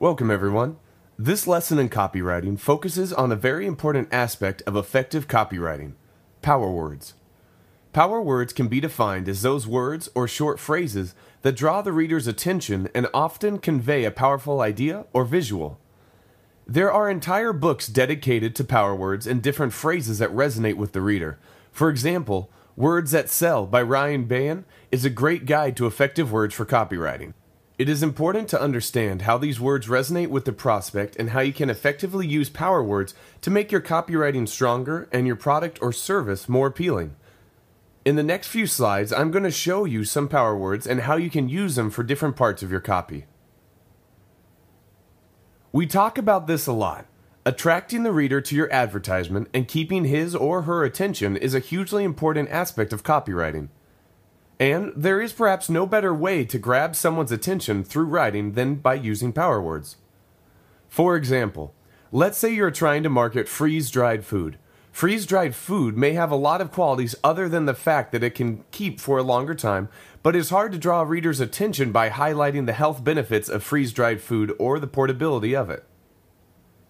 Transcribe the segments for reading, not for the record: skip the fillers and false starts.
Welcome everyone. This lesson in copywriting focuses on a very important aspect of effective copywriting, power words. Power words can be defined as those words or short phrases that draw the reader's attention and often convey a powerful idea or visual. There are entire books dedicated to power words and different phrases that resonate with the reader. For example, Words That Sell by Ryan Bain is a great guide to effective words for copywriting. It is important to understand how these words resonate with the prospect and how you can effectively use power words to make your copywriting stronger and your product or service more appealing. In the next few slides, I'm going to show you some power words and how you can use them for different parts of your copy. We talk about this a lot. Attracting the reader to your advertisement and keeping his or her attention is a hugely important aspect of copywriting. And there is perhaps no better way to grab someone's attention through writing than by using power words. For example, let's say you're trying to market freeze-dried food. Freeze-dried food may have a lot of qualities other than the fact that it can keep for a longer time, but it's hard to draw a reader's attention by highlighting the health benefits of freeze-dried food or the portability of it.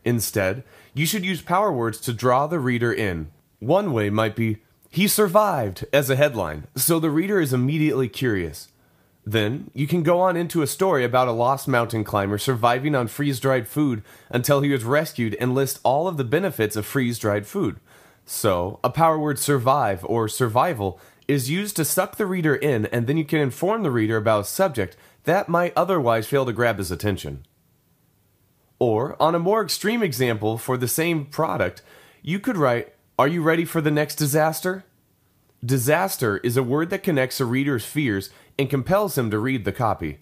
Instead, you should use power words to draw the reader in. One way might be, "He survived," as a headline, so the reader is immediately curious. Then, you can go on into a story about a lost mountain climber surviving on freeze-dried food until he was rescued and list all of the benefits of freeze-dried food. So, a power word survive or survival is used to suck the reader in, and then you can inform the reader about a subject that might otherwise fail to grab his attention. Or, on a more extreme example for the same product, you could write, "Are you ready for the next disaster?" Disaster is a word that connects a reader's fears and compels him to read the copy.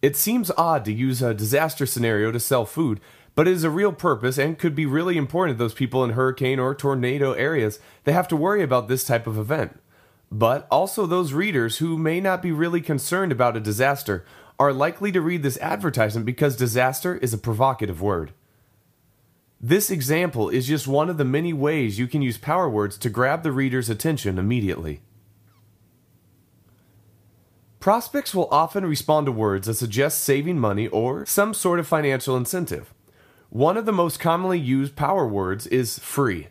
It seems odd to use a disaster scenario to sell food, but it is a real purpose and could be really important to those people in hurricane or tornado areas that have to worry about this type of event. But also those readers who may not be really concerned about a disaster are likely to read this advertisement because disaster is a provocative word. This example is just one of the many ways you can use power words to grab the reader's attention immediately. Prospects will often respond to words that suggest saving money or some sort of financial incentive. One of the most commonly used power words is free.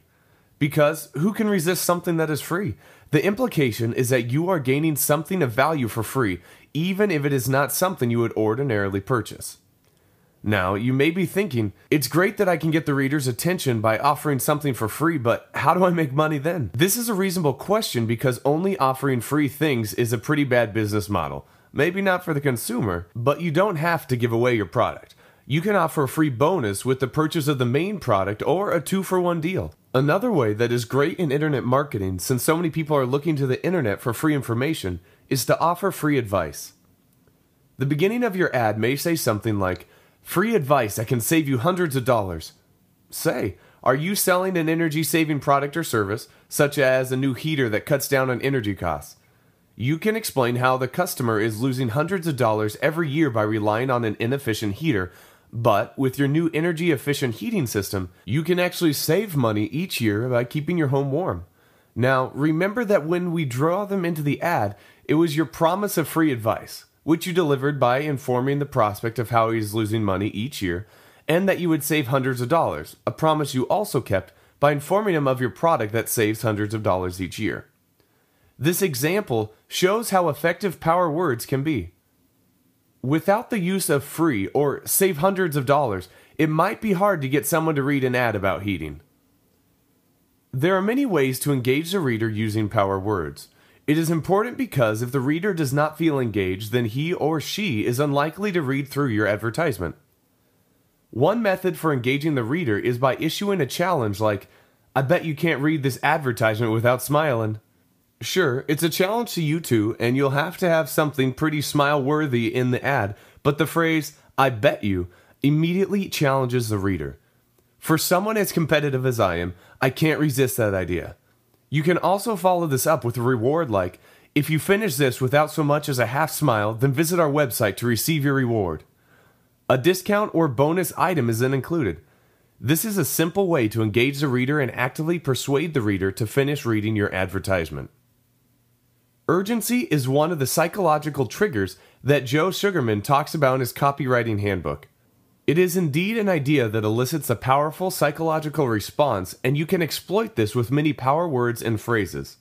Because who can resist something that is free? The implication is that you are gaining something of value for free, even if it is not something you would ordinarily purchase. Now, you may be thinking, it's great that I can get the reader's attention by offering something for free, but how do I make money then? This is a reasonable question because only offering free things is a pretty bad business model. Maybe not for the consumer, but you don't have to give away your product. You can offer a free bonus with the purchase of the main product or a 2-for-1 deal. Another way that is great in internet marketing, since so many people are looking to the internet for free information, is to offer free advice. The beginning of your ad may say something like, "Free advice that can save you hundreds of dollars." Say, are you selling an energy-saving product or service, such as a new heater that cuts down on energy costs? You can explain how the customer is losing hundreds of dollars every year by relying on an inefficient heater, but with your new energy-efficient heating system, you can actually save money each year by keeping your home warm. Now, remember that when we draw them into the ad, it was your promise of free advice, which you delivered by informing the prospect of how he is losing money each year, and that you would save hundreds of dollars, a promise you also kept by informing him of your product that saves hundreds of dollars each year. This example shows how effective power words can be. Without the use of free or save hundreds of dollars, it might be hard to get someone to read an ad about heating. There are many ways to engage the reader using power words. It is important because if the reader does not feel engaged, then he or she is unlikely to read through your advertisement. One method for engaging the reader is by issuing a challenge like, "I bet you can't read this advertisement without smiling." Sure, it's a challenge to you too, and you'll have to have something pretty smile-worthy in the ad, but the phrase, "I bet you," immediately challenges the reader. For someone as competitive as I am, I can't resist that idea. You can also follow this up with a reward like, "If you finish this without so much as a half smile, then visit our website to receive your reward." A discount or bonus item is then included. This is a simple way to engage the reader and actively persuade the reader to finish reading your advertisement. Urgency is one of the psychological triggers that Joe Sugarman talks about in his copywriting handbook. It is indeed an idea that elicits a powerful psychological response, and you can exploit this with many power words and phrases.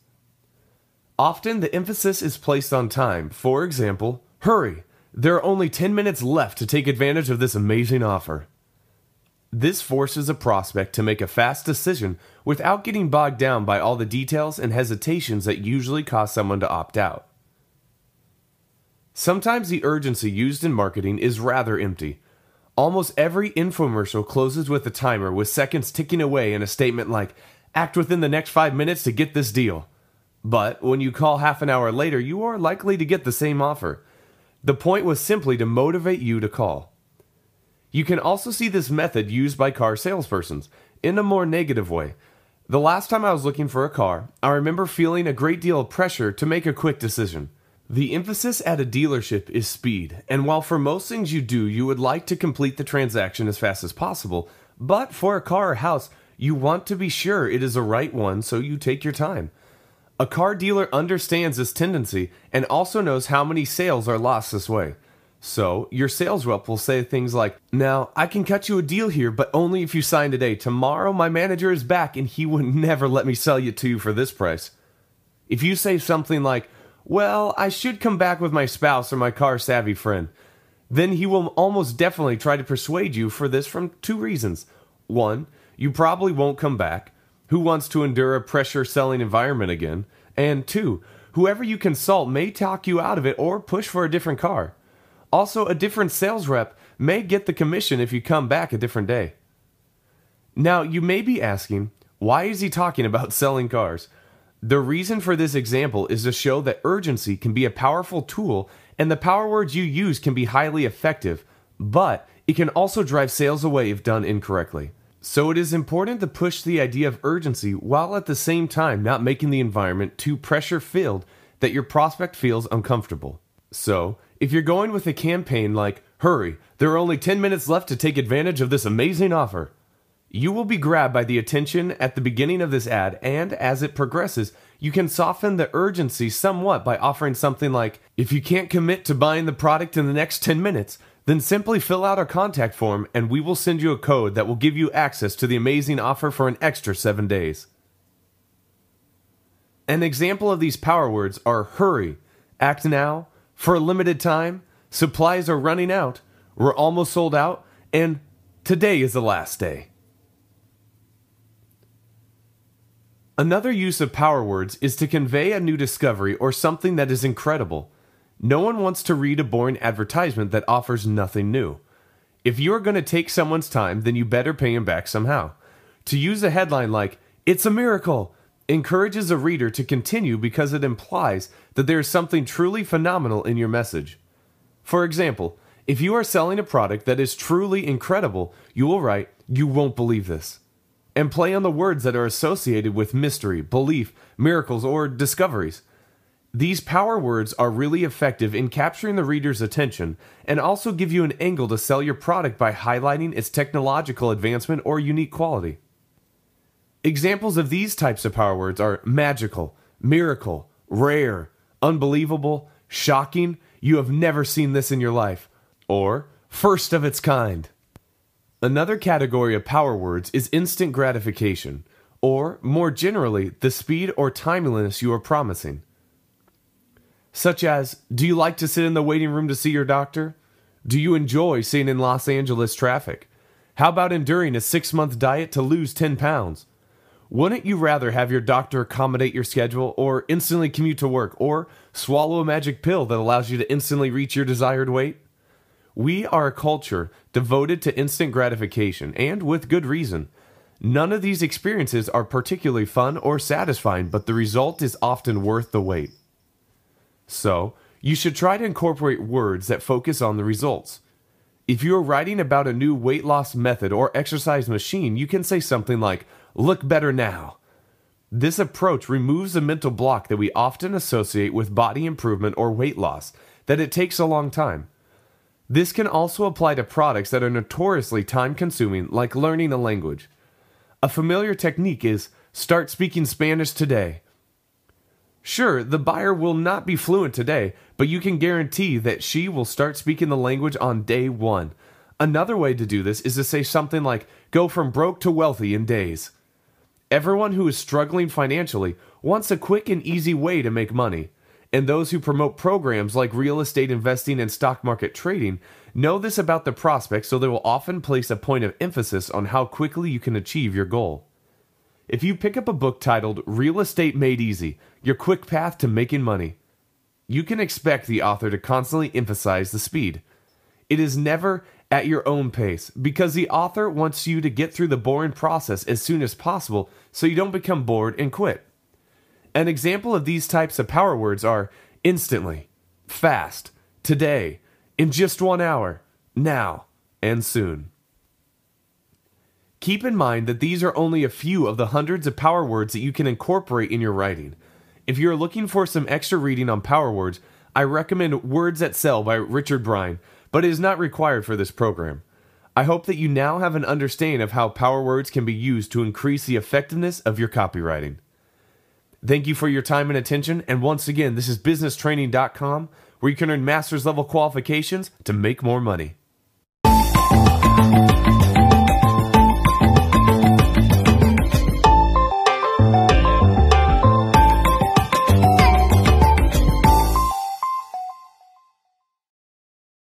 Often the emphasis is placed on time. For example, hurry, there are only 10 minutes left to take advantage of this amazing offer. This forces a prospect to make a fast decision without getting bogged down by all the details and hesitations that usually cause someone to opt out. Sometimes the urgency used in marketing is rather empty. Almost every infomercial closes with a timer with seconds ticking away and a statement like, "Act within the next 5 minutes to get this deal." But when you call half an hour later, you are likely to get the same offer. The point was simply to motivate you to call. You can also see this method used by car salespersons in a more negative way. The last time I was looking for a car, I remember feeling a great deal of pressure to make a quick decision. The emphasis at a dealership is speed, and while for most things you do, you would like to complete the transaction as fast as possible, but for a car or house, you want to be sure it is the right one, so you take your time. A car dealer understands this tendency and also knows how many sales are lost this way. So, your sales rep will say things like, "Now, I can cut you a deal here, but only if you sign today. Tomorrow, my manager is back and he would never let me sell it to you for this price." If you say something like, "Well, I should come back with my spouse or my car-savvy friend," then he will almost definitely try to persuade you for this from two reasons. One, you probably won't come back. Who wants to endure a pressure-selling environment again? And two, whoever you consult may talk you out of it or push for a different car. Also, a different sales rep may get the commission if you come back a different day. Now, you may be asking, why is he talking about selling cars? The reason for this example is to show that urgency can be a powerful tool and the power words you use can be highly effective, but it can also drive sales away if done incorrectly. So it is important to push the idea of urgency while at the same time not making the environment too pressure-filled that your prospect feels uncomfortable. So, if you're going with a campaign like, "Hurry, there are only 10 minutes left to take advantage of this amazing offer," you will be grabbed by the attention at the beginning of this ad, and as it progresses, you can soften the urgency somewhat by offering something like, "If you can't commit to buying the product in the next 10 minutes, then simply fill out our contact form and we will send you a code that will give you access to the amazing offer for an extra 7 days. An example of these power words are hurry, act now, for a limited time, supplies are running out, we're almost sold out, and today is the last day. Another use of power words is to convey a new discovery or something that is incredible. No one wants to read a boring advertisement that offers nothing new. If you are going to take someone's time, then you better pay him back somehow. To use a headline like, "It's a miracle," encourages a reader to continue because it implies that there is something truly phenomenal in your message. For example, if you are selling a product that is truly incredible, you will write, "You won't believe this," and play on the words that are associated with mystery, belief, miracles, or discoveries. These power words are really effective in capturing the reader's attention and also give you an angle to sell your product by highlighting its technological advancement or unique quality. Examples of these types of power words are magical, miracle, rare, unbelievable, shocking, you have never seen this in your life, or first of its kind. Another category of power words is instant gratification, or, more generally, the speed or timeliness you are promising. Such as, do you like to sit in the waiting room to see your doctor? Do you enjoy sitting in Los Angeles traffic? How about enduring a 6-month diet to lose 10 pounds? Wouldn't you rather have your doctor accommodate your schedule, or instantly commute to work, or swallow a magic pill that allows you to instantly reach your desired weight? We are a culture devoted to instant gratification, and with good reason. None of these experiences are particularly fun or satisfying, but the result is often worth the wait. So, you should try to incorporate words that focus on the results. If you are writing about a new weight loss method or exercise machine, you can say something like, "Look better now." This approach removes the mental block that we often associate with body improvement or weight loss, that it takes a long time. This can also apply to products that are notoriously time-consuming, like learning a language. A familiar technique is, start speaking Spanish today. Sure, the buyer will not be fluent today, but you can guarantee that she will start speaking the language on day 1. Another way to do this is to say something like, go from broke to wealthy in days. Everyone who is struggling financially wants a quick and easy way to make money, and those who promote programs like real estate investing and stock market trading know this about the prospect, so they will often place a point of emphasis on how quickly you can achieve your goal. If you pick up a book titled Real Estate Made Easy, Your Quick Path to Making Money, you can expect the author to constantly emphasize the speed. It is never at your own pace, because the author wants you to get through the boring process as soon as possible so you don't become bored and quit. An example of these types of power words are instantly, fast, today, in just 1 hour, now, and soon. Keep in mind that these are only a few of the hundreds of power words that you can incorporate in your writing. If you are looking for some extra reading on power words, I recommend Words That Sell by Richard Bryan, but it is not required for this program. I hope that you now have an understanding of how power words can be used to increase the effectiveness of your copywriting. Thank you for your time and attention, and once again, this is businesstraining.com, where you can earn master's level qualifications to make more money.